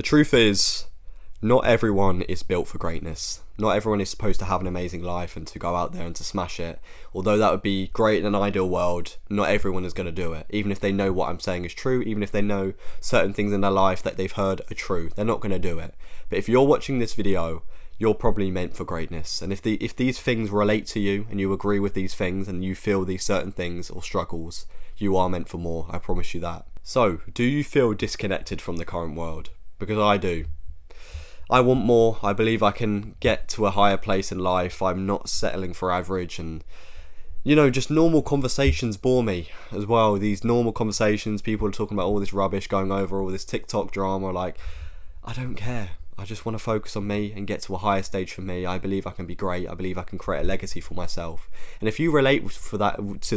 The truth is, not everyone is built for greatness. Not everyone is supposed to have an amazing life and to go out there and to smash it. Although that would be great in an ideal world, not everyone is going to do it. Even if they know what I'm saying is true, even if they know certain things in their life that they've heard are true, they're not going to do it. But if you're watching this video, you're probably meant for greatness. And if these things relate to you and you agree with these things and you feel these certain things or struggles, you are meant for more, I promise you that. So, do you feel disconnected from the current world? Because I do. I want more. I believe I can get to a higher place in life. I'm not settling for average, and just normal conversations bore me as well. These normal conversations, people are talking about all this rubbish, going over all this TikTok drama. Like, I don't care. I just want to focus on me and get to a higher stage for me. I believe I can be great. I believe I can create a legacy for myself. And if you relate to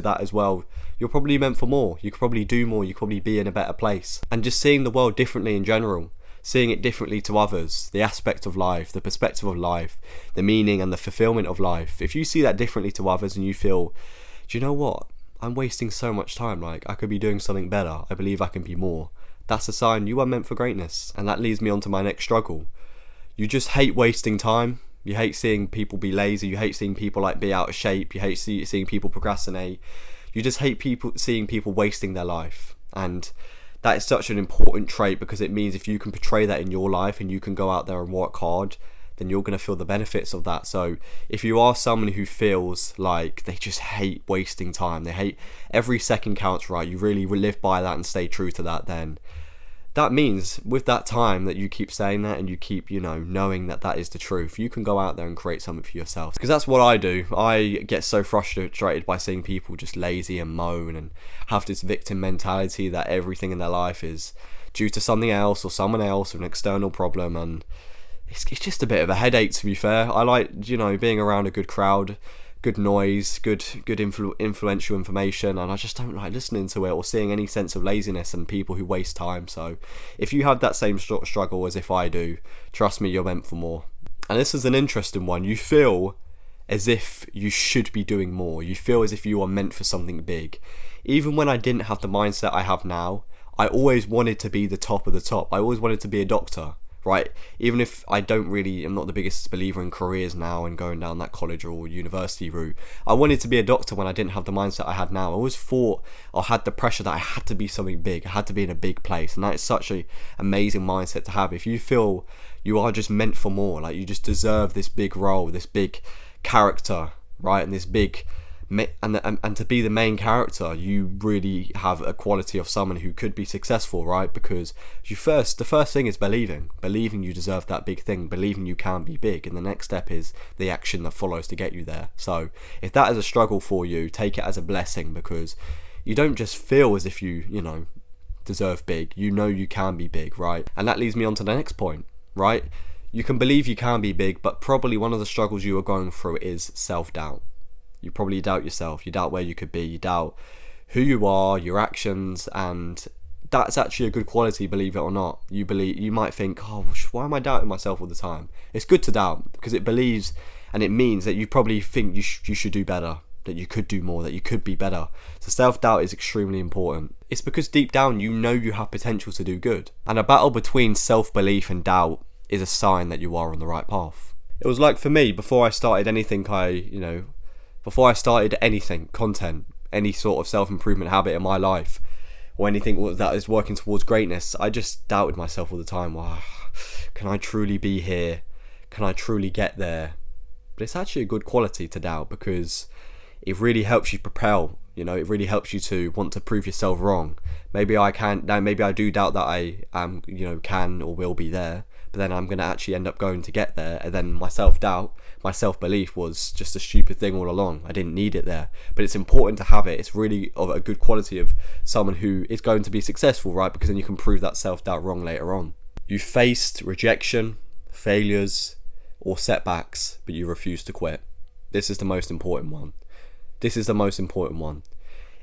that as well, you're probably meant for more. You could probably do more. You could probably be in a better place. And just seeing the world differently in general. Seeing it differently to others, the aspect of life, the perspective of life, the meaning and the fulfillment of life. If you see that differently to others and you feel, do you know what? I'm wasting so much time, like I could be doing something better. I believe I can be more. That's a sign you are meant for greatness. And that leads me on to my next struggle. You just hate wasting time. You hate seeing people be lazy. You hate seeing people be out of shape. You hate seeing people procrastinate. You just hate seeing people wasting their life. And that is such an important trait, because it means if you can portray that in your life and you can go out there and work hard, then you're going to feel the benefits of that. So if you are someone who feels like they just hate wasting time, they hate every second counts, right? You really live by that and stay true to that, then that means with that time that you keep saying that and you keep, knowing that that is the truth, you can go out there and create something for yourself. Because that's what I do. I get so frustrated by seeing people just lazy and moan and have this victim mentality that everything in their life is due to something else or someone else or an external problem. And it's just a bit of a headache, to be fair. I like, being around a good crowd, good noise, good influential information, and I just don't like listening to it or seeing any sense of laziness and people who waste time. So if you have that same struggle as if I do, trust me, you're meant for more. And this is an interesting one. You feel as if you should be doing more. You feel as if you are meant for something big. Even when I didn't have the mindset I have now, I always wanted to be the top of the top. I always wanted to be a doctor. Right, even if I'm not the biggest believer in careers now and going down that college or university route, I wanted to be a doctor when I didn't have the mindset I had now. I always thought or had the pressure that I had to be something big, I had to be in a big place, and that is such an amazing mindset to have. If you feel you are just meant for more, like you just deserve this big role, this big character, right, and this big and to be the main character, you really have a quality of someone who could be successful, right? Because the first thing is believing you deserve that big thing, believing you can be big, and the next step is the action that follows to get you there. So if that is a struggle for you, take it as a blessing, because you don't just feel as if you deserve big, you can be big, right? And that leads me on to the next point, right? You can believe you can be big, but probably one of the struggles you are going through is self-doubt. You probably doubt yourself, you doubt where you could be, you doubt who you are, your actions, and that's actually a good quality, believe it or not. You might think, oh, why am I doubting myself all the time? It's good to doubt, because it believes and it means that you probably think you should do better, that you could do more, that you could be better. So self-doubt is extremely important. It's because deep down you know you have potential to do good. And a battle between self-belief and doubt is a sign that you are on the right path. It was like for me, before I started anything, before I started anything, content, any sort of self-improvement habit in my life, or anything that is working towards greatness, I just doubted myself all the time. Wow, can I truly be here? Can I truly get there? But it's actually a good quality to doubt, because it really helps you propel. It really helps you to want to prove yourself wrong. Maybe I do doubt that I am, can or will be there, but then I'm going to actually end up going to get there, and then my self-doubt, my self-belief was just a stupid thing all along. I didn't need it there, but it's important to have it. It's really of a good quality of someone who is going to be successful, right? Because then you can prove that self-doubt wrong later on. You faced rejection, failures, or setbacks, but you refused to quit. This is the most important one.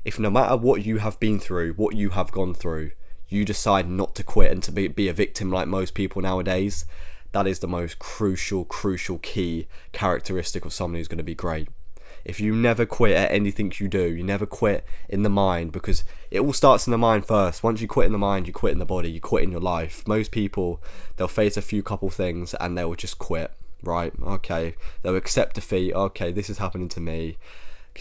If no matter what you have been through, what you have gone through, you decide not to quit and to be a victim like most people nowadays, that is the most crucial key characteristic of someone who's going to be great. if you never quit at anything you do, you never quit in the mind, because it all starts in the mind first. Once you quit in the mind, you quit in the body, you quit in your life. Most people, they'll face a few couple things and they'll just quit, right? Okay, they'll accept defeat. Okay, this is happening to me.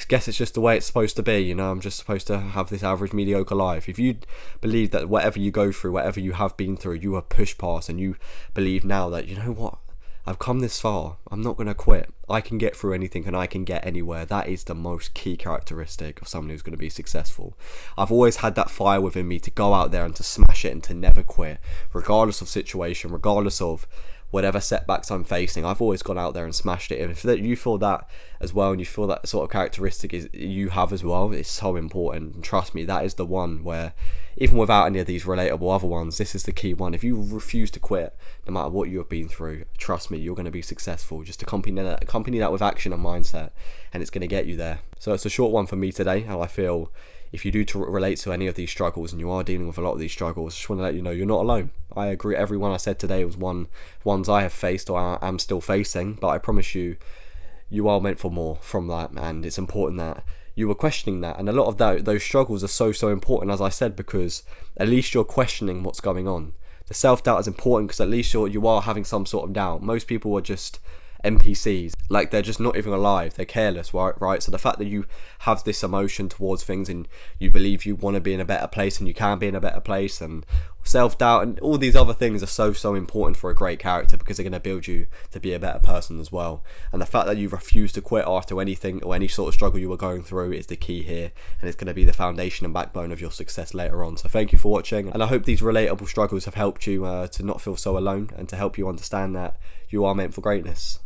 Guess it's just the way it's supposed to be, you know, I'm just supposed to have this average, mediocre life. If you believe that whatever you go through, whatever you have been through, you are pushed past, and you believe now that, you know what, I've come this far, I'm not going to quit, I can get through anything and I can get anywhere. That is the most key characteristic of someone who's going to be successful. I've always had that fire within me to go out there and to smash it and to never quit, regardless of situation, regardless of whatever setbacks I'm facing. I've always gone out there and smashed it. And if you feel that as well, and you feel that sort of characteristic is you have as well, it's so important. And trust me, that is the one where, even without any of these relatable other ones, this is the key one. If you refuse to quit, no matter what you have been through, trust me, you're going to be successful. Just accompany that with action and mindset, and it's going to get you there. So it's a short one for me today, how I feel. If you do relate to any of these struggles, and you are dealing with a lot of these struggles, I just want to let you know you're not alone. I agree, everyone I said today was ones I have faced or I am still facing, but I promise you, you are meant for more from that, and it's important that you were questioning that. And a lot of those struggles are so important, as I said, because at least you're questioning what's going on. The self-doubt is important because at least you are having some sort of doubt. Most people are just NPCs, like they're just not even alive, they're careless, right? So the fact that you have this emotion towards things and you believe you want to be in a better place and you can be in a better place, and self-doubt and all these other things are so important for a great character, because they're going to build you to be a better person as well. And the fact that you refuse to quit after anything or any sort of struggle you were going through is the key here, and it's going to be the foundation and backbone of your success later on. So thank you for watching, and I hope these relatable struggles have helped you to not feel so alone, and to help you understand that you are meant for greatness.